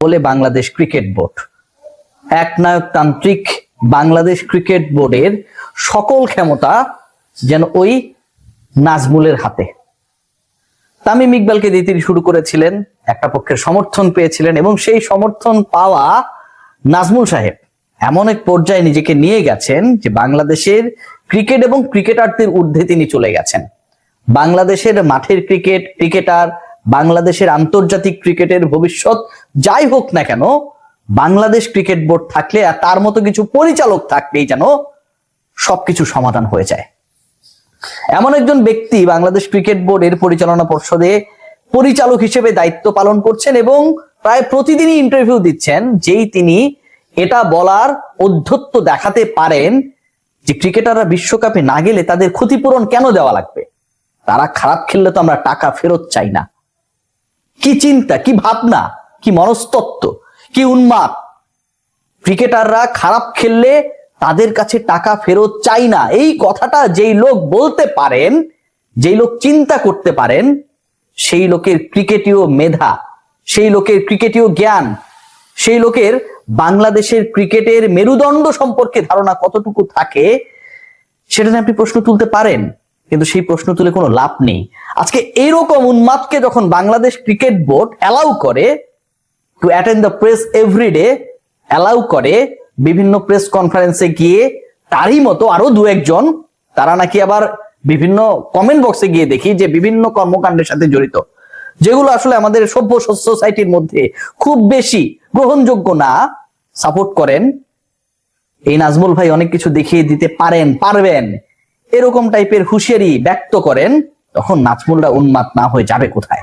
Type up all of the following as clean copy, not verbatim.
বলে Bangladesh cricket board, একনায়কতান্ত্রিক Bangladesh cricket বোর্ডের সকল ক্ষমতা যেন ওই নাজমুলের হাতে। তামিম ইকবালকে দিয়ে তিনি শুরু করেছিলেন, একটা পক্ষের সমর্থন পেয়েছিলেন এবং সেই সমর্থন পাওয়া নাজমুল সাহেব এমন এক পর্যায়ে নিজেকে নিয়ে গেছেন যে বাংলাদেশের ক্রিকেট এবং ক্রিকেটারদের ঊর্ধ্বে তিনি চলে গেছেন। বাংলাদেশের মাঠের ক্রিকেটার, বাংলাদেশের আন্তর্জাতিক ক্রিকেটের ভবিষ্যৎ যাই হোক না কেন, বাংলাদেশ ক্রিকেট বোর্ড থাকলে আর তার মতো কিছু পরিচালক থাকলেই যেন সবকিছু সমাধান হয়ে যায়। এমন একজন ব্যক্তি বাংলাদেশ ক্রিকেট বোর্ডের পরিচালনা পর্ষদে পরিচালক হিসেবে দায়িত্ব পালন করছেন এবং প্রায় প্রতিদিনই ইন্টারভিউ দিচ্ছেন, যেই তিনি এটা বলার ঔদ্ধত্য দেখাতে পারেন যে ক্রিকেটাররা বিশ্বকাপে না গেলে তাদের ক্ষতিপূরণ কেন দেওয়া লাগবে, তারা খারাপ খেললে তো আমরা টাকা ফেরত চাই না। কি চিন্তা, কি ভাবনা, কি মনস্তত্ত্ব, কি উন্মাদ! ক্রিকেটাররা খারাপ খেললে তাদের কাছে টাকা ফেরত চাই না, এই কথাটা যেই লোক বলতে পারেন, যেই লোক চিন্তা করতে পারেন, সেই লোকের ক্রিকেটীয় মেধা, সেই লোকের ক্রিকেটীয় জ্ঞান, সেই লোকের বাংলাদেশের ক্রিকেটের মেরুদণ্ড সম্পর্কে ধারণা কতটুকু থাকে সেটা নিয়ে আপনি প্রশ্ন তুলতে পারেন, কিন্তু সেই প্রশ্ন তুলে কোনো লাভ নেই। আজকে এইরকম উন্মাদকে যখন বাংলাদেশ ক্রিকেট বোর্ড অ্যালাউ করে to attend the press everyday, allow করে বিভিন্ন প্রেস কনফারেন্সে গিয়ে, তারই মতো আরো দু একজন, তারা নাকি আবার বিভিন্ন কমেন্ট বক্সে গিয়ে দেখি যে বিভিন্ন কর্মকাণ্ডের সাথে জড়িত, যেগুলো আসলে আমাদের সভ্য সোসাইটির মধ্যে খুব বেশি গ্রহণযোগ্য না, সাপোর্ট করেন। এই নাজমুল ভাই অনেক কিছু দেখিয়ে দিতে পারবেন এরকম টাইপের হুঁশিয়ারি ব্যক্ত করেন, তখন নাজমুলরা উন্মাদ না হয়ে যাবে কোথায়?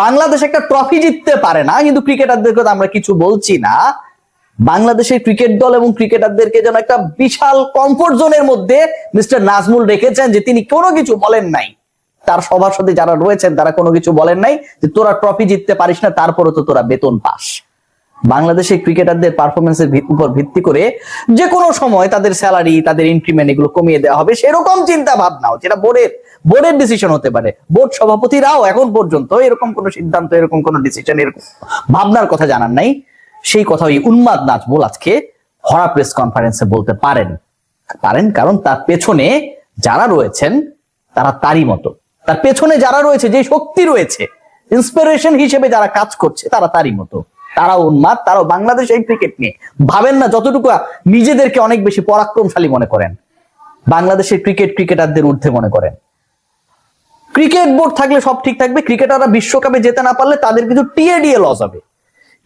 বাংলাদেশ একটা ট্রফি জিততে পারে না, কিন্তু ক্রিকেটারদের কথা আমরা কিছু বলছি না। বাংলাদেশের ক্রিকেট দল এবং ক্রিকেটারদেরকে যেন একটা বিশাল কমফোর্ট জোনের মধ্যে মিস্টার নাজমুল রেখেছেন, যে তিনি কোনো কিছু বলেন নাই। তার সভাসদে যারা রয়েছেন তারা কোনো কিছু বলেন নাই যে তোরা ট্রফি জিততে পারিস না, তারপরও তো তোরা বেতন পাস। বাংলাদেশের ক্রিকেটারদের পারফরমেন্সের উপর ভিত্তি করে যে কোনো সময় তাদের স্যালারি, তাদের ইনক্রিমেন্ট এগুলো কমিয়ে দেওয়া হবে, সেরকম চিন্তা ভাবনাও, যেটা বোর্ডের ডিসিশন হতে পারে। বোর্ড সভাপতিরাও এখন পর্যন্ত এরকম কোনো সিদ্ধান্ত, এরকম কোনো ডিসিশন, এরকম ভাবনার কথা জানান নাই। সেই কথা ওই উন্মাদ নাজমুল আজকে ভরা প্রেস কনফারেন্সে বলতে পারেন, কারণ তার পেছনে যারা রয়েছেন তারা তারই মতো, তার পেছনে যারা রয়েছে, যে শক্তি রয়েছে, ইন্সপিরেশন হিসেবে যারা কাজ করছে তারা তারই মতো। তারাও উন্মাদ, তারাও বাংলাদেশ এই ক্রিকেট নিয়ে ভাবেন না যতটুকু নিজেদেরকে অনেক বেশি পরাক্রমশালী মনে করেন, বাংলাদেশের ক্রিকেটারদের ঊর্ধ্বে মনে করেন। ক্রিকেট বোর্ড থাকলে সব ঠিক থাকবে, ক্রিকেটাররা বিশ্বকাপে যেতে না পারলে তাদের কিছু টিএডিএ লস হবে।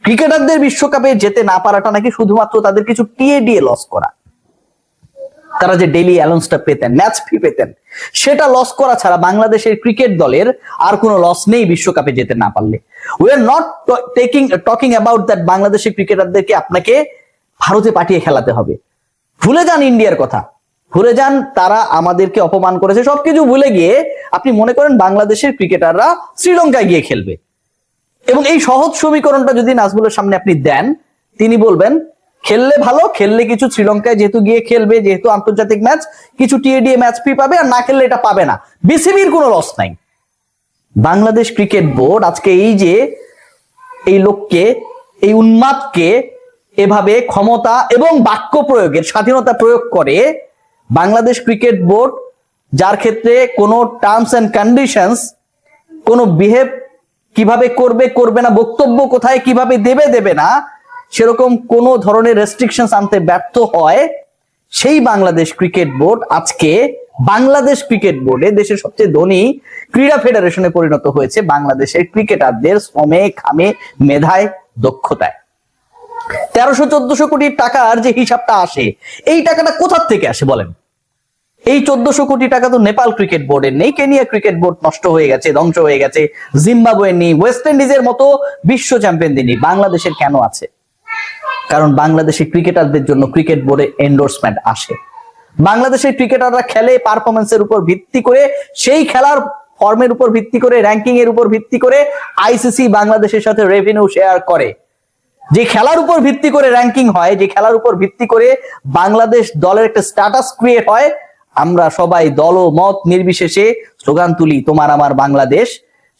ক্রিকেটারদের বিশ্বকাপে যেতে না পারাটা নাকি শুধুমাত্র তাদের কিছু টিএডিএ লস করা, তারা যে ডেইলি অ্যালাউন্সটা পেতেন, ম্যাচ ফি পেতেন, সেটা লস করা ছাড়া বাংলাদেশের ক্রিকেট দলের আর কোনো লস নেই বিশ্বকাপে যেতে না পারলে। We are not talking about that বাংলাদেশের ক্রিকেটারদেরকে আপনাকে ভারতে পাঠিয়ে খেলাতে হবে। ভুলে যান ইন্ডিয়ার কথা, ভুলে যান তারা আমাদেরকে অপমান করেছে, সবকিছু ভুলে গিয়ে আপনি মনে করেন বাংলাদেশের ক্রিকেটাররা শ্রীলঙ্কায় গিয়ে খেলবে। এবং এই সহজ সমীকরণটা যদি নাজমুলের সামনে আপনি দেন, তিনি বলবেন খেললে ভালো, খেললে কিছু শ্রীলঙ্কায় যেহেতু গিয়ে খেলবে, যেহেতু আন্তর্জাতিক ম্যাচ, কিছু টিএডিএ ম্যাচ ফি পাবে, আর না খেললে এটা পাবে না। বিসিবির কোনো লস নাই। বাংলাদেশ ক্রিকেট বোর্ড আজকে এই লোককে, এই উন্মাদকে এভাবে ক্ষমতা এবং বাক্য প্রয়োগের স্বাধীনতা প্রয়োগ করে বাংলাদেশ ক্রিকেট বোর্ড, যার ক্ষেত্রে কোনো টার্মস এন্ড কন্ডিশনস, কোনো বিহেভ কিভাবে করবে না, বক্তব্য কোথায় কিভাবে দেবে না, সেরকম কোন ধরনের রেস্ট্রিকশনস আনতে ব্যর্থ হয়, সেই বাংলাদেশ ক্রিকেট বোর্ড আজকে বাংলাদেশ ক্রিকেট বোর্ডে দেশের সবচেয়ে ধনী ক্রীড়া ফেডারেশনে পরিণত হয়েছে বাংলাদেশের ক্রিকেটারদের শ্রমে, খামে, মেধায়, দক্ষতায়। 1300-1400 কোটি টাকার যে হিসাবটা আসে, এই টাকাটা কোথা থেকে আসে বলেন? এই 1400 কোটি টাকা তো নেপাল ক্রিকেট বোর্ডের নেই, কেনিয়া ক্রিকেট বোর্ড নষ্ট হয়ে গেছে, ধ্বংস হয়ে গেছে, জিম্বাবুয়ে নেই, ওয়েস্ট ইন্ডিজের মতো বিশ্ব চ্যাম্পিয়নদের নেই, বাংলাদেশের কেন আছে? কারণ বাংলাদেশের ক্রিকেটারদের জন্য ক্রিকেট বোর্ডে এন্ডোর্সমেন্ট আসে। বাংলাদেশের ক্রিকেটাররা খেলে পারফরমেন্সের উপর ভিত্তি করে, সেই খেলার ফর্মের উপর ভিত্তি করে, র্যাঙ্কিং এর উপর ভিত্তি করে আইসিসি বাংলাদেশের সাথে রেভিনিউ শেয়ার করে। যে খেলার উপর ভিত্তি করে র্যাঙ্কিং হয়, যে খেলার উপর ভিত্তি করে বাংলাদেশ দলের একটা স্ট্যাটাস ক্রিয়েট হয়, আমরা সবাই দল ও মত নির্বিশেষে স্লোগান তুলি, তোমার আমার বাংলাদেশ,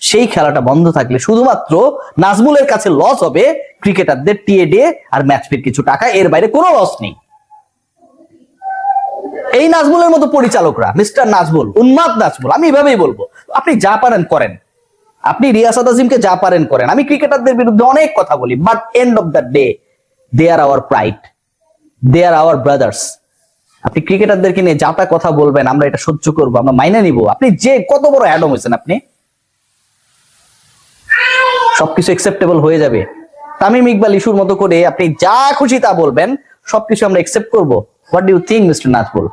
সেই খেলাটা বন্ধ থাকলে শুধুমাত্র নাজমুলের কাছে লস হবে ক্রিকেটারদের টিএডে আর ম্যাচ ফির কিছু টাকা, এর বাইরে কোনো লস নেই। এই নাজমুলের মতো পরিচালকরা, মিস্টার নাজমুল, উন্মাদ নাজমুল, আমি এভাবেই বলবো, আপনি যা পারেন করেন, আপনি রিয়াসাত আজিমকে যা পারেন করেন। আমি ক্রিকেটারদের বিরুদ্ধে অনেক কথা বলি, but end of the day they are our pride, they are our brothers. আপনি ক্রিকেটারদেরকে নিয়ে যাতা কথা বলবেন, আমরা এটা সহ্য করবো, আমরা মাইনে নিব। আপনি যে কত বড় অ্যাডম হয়েছেন, আপনি সবকিছু একসেপ্টেবল হয়ে যাবে। তামিম ইকবাল ইস্যুর মতো করে আপনি যা খুশি তা বলবেন, সবকিছু আমরা একসেপ্ট করবো। What do you think mister Nazmul?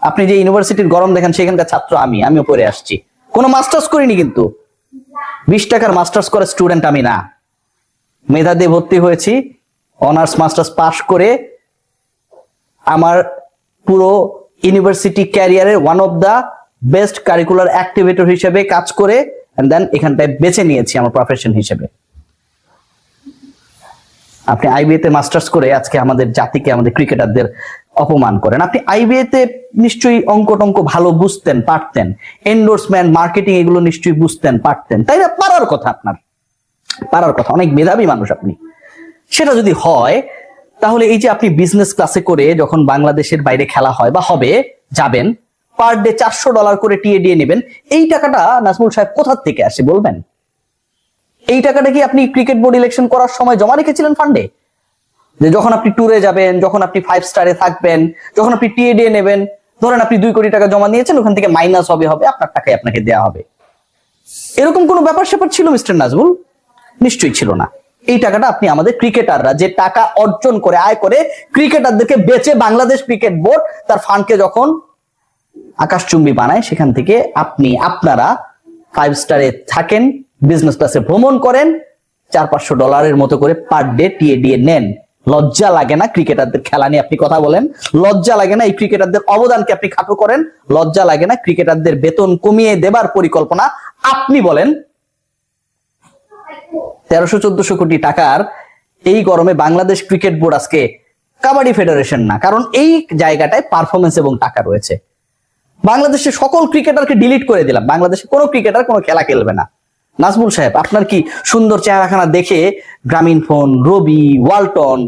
আপনি যে ইউনিভার্সিটির গরম দেখেন, সেখানকার ছাত্র আমিও পড়ে আসছি, কোনো মাস্টার্স করিনি, কিন্তু 20 টাকার মাস্টার্স করে স্টুডেন্ট আমি না। মেধা দিয়ে ভর্তি হয়েছি, অনার্স মাস্টার্স পাস করে আমার পুরো ইউনিভার্সিটি ক্যারিয়ারের one of the best curricular activities হিসেবে কাজ করে এন্ড দেন এখানটায় বেছে নিয়েছি আমার প্রফেশন হিসেবে। আপনি আইবিএ তে মাস্টার্স করে আজকে আমাদের জাতিকে, আমাদের ক্রিকেটারদের অপমান করেন। আপনি আইবিএ তে নিশ্চয়ই অঙ্ক টঙ্ক ভালো বুঝতেন, পারতেন, এন্ডোর্সমেন্ট, মার্কেটিং এগুলো নিশ্চয়ই বুঝতেন, পারতেন, তাই না? পারার কথা, আপনার পারার কথা, অনেক মেধাবী মানুষ আপনি। সেটা যদি হয়, তাহলে এই যে আপনি বিজনেস ক্লাসে করে যখন বাংলাদেশের বাইরে খেলা হয় বা হবে, যাবেন, পার ডে $400 করে টিএডিএ নেবেন, এই টাকাটা নাজমুল সাহেব কোথা থেকে আসে বলবেন? এই টাকাটা কি আপনি ক্রিকেট বোর্ড ইলেকশন করার সময় জমা রেখেছিলেন ফান্ডে? যে যখন আপনি ট্যুরে যাবেন, যখন আপনি 5 স্টারে থাকবেন, যখন আপনি টিএডিএ নেবেন, ধরেন আপনি 2 কোটি টাকা জমা নিয়েছেন, ওখান থেকে মাইনাস হবে আপনার টাকাই আপনাকে দেয়া হবে, এরকম কোন ব্যাপার স্যাপার ছিল মিস্টার নাজমুল? নিশ্চয়ই ছিল না। এই টাকাটা আপনি আমাদের ক্রিকেটাররা যে টাকা অর্জন করে, আয় করে, ক্রিকেটারদেরকে বেচে বাংলাদেশ ক্রিকেট বোর্ড তার ফান্ডকে যখন আকাশচুম্বী বানায়, সেখান থেকে আপনারা 5 স্টারে থাকেন, বিজনেস ক্লাসে ভ্রমণ করেন, $400-500 মতো করে পার ডে টিএডিএ নেন। লজ্জা লাগে না ক্রিকেটারদের খেলা নিয়ে আপনি কথা বলেন? লজ্জা লাগে না এই ক্রিকেটারদের অবদানকে আপনি খাটো করেন? লজ্জা লাগে না ক্রিকেটারদের বেতন কমিয়ে দেবার পরিকল্পনা আপনি বলেন? 1300-1400 কোটি টাকার এই গরমে বাংলাদেশ ক্রিকেট বোর্ড আজকে কাবাডি ফেডারেশন না, কারণ এই জায়গাটায় পারফরমেন্স এবং টাকা রয়েছে। বাংলাদেশের সকল ক্রিকেটারকে ডিলিট করে দিলাম, বাংলাদেশে কোনো ক্রিকেটার কোনো খেলা খেলবে না। নাজমুল সাহেব, আপনার কি সুন্দর চেহারাখানা দেখে গ্রামীণ ফোন, রবি, ওয়ালটন,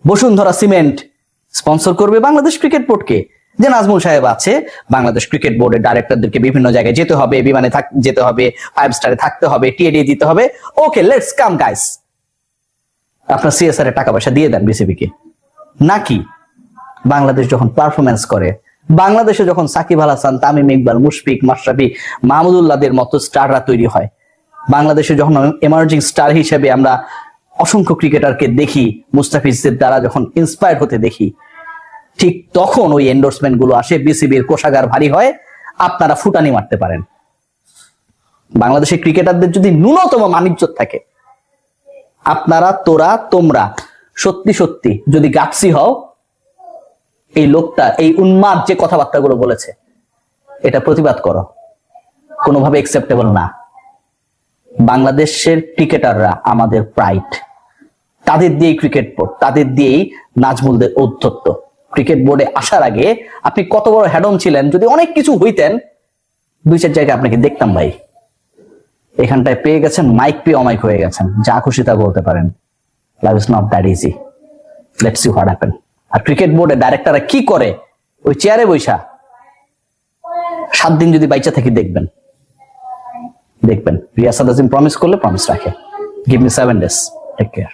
বসুন্ধরা সিমেন্ট স্পন্সর করবে বাংলাদেশ ক্রিকেট বোর্ডকে? যে নাজমুল সাহেব আছে, বাংলাদেশ ক্রিকেট বোর্ডের ডাইরেক্টরদেরকে বিভিন্ন জায়গায় যেতে হবে, বিমানে যেতে হবে, 5 স্টারে থাকতে হবে, টিএডিএ দিতে হবে, ওকে লেটস কাম গাইস, আপনার সিএসআর এর টাকা পয়সা দিয়ে দেন বিসিবি কে। নাকি বাংলাদেশ যখন পারফরমেন্স করে, বাংলাদেশে যখন সাকিব আল হাসান, তামিম ইকবাল, মুশফিক, মাশরাফি, মাহমুদুল্লাহদের মতো স্টাররা তৈরি হয়, বাংলাদেশে যখন এমার্জিং স্টার হিসেবে আমরা অসংখ্য ক্রিকেটারকে দেখি, মুস্তাফিজদের দ্বারা যখন ইন্সপায়ার হতে দেখি, ঠিক তখন ওই এন্ডোর্সমেন্ট গুলো আসে, বিসিবির কোষাগার ভারী হয়, আপনারা ফুটানি মারতে পারেন। বাংলাদেশের ক্রিকেটারদের যদি ন্যূনতম মানিজ্য থাকে, আপনারা, তোমরা সত্যি সত্যি যদি গাপসি হও, এই লোকটা, এই উন্মাদ যে কথাবার্তাগুলো বলেছে, এটা প্রতিবাদ করো, কোনোভাবে একসেপ্টেবল না। বাংলাদেশের ক্রিকেটাররা আমাদের প্রাইড, তাদের দিয়েই ক্রিকেট বোর্ড, তাদের দিয়েই নাজমুলদের ঔদ্ধত্য। ক্রিকেট বোর্ডে আসার আগে আপনি কত বড় হ্যাডম ছিলেন, যদি অনেক কিছু হইতেন, 2-4 জায়গায় আপনাকে দেখতাম ভাই। এখানটায় পেয়ে গেছেন, মাইক পেয়ে অমাইক হয়ে গেছেন, যা খুশি তা বলতে পারেন। Life is not that easy, let's see what happen. আর ক্রিকেট বোর্ডের ডাইরেক্টররা কি করে, ওই চেয়ারে বৈশা 7 দিন যদি বাইচা থাকি দেখবেন। রিয়াসাত আজিম প্রমিস করলে প্রমিস রাখে, give me 7 days, take care.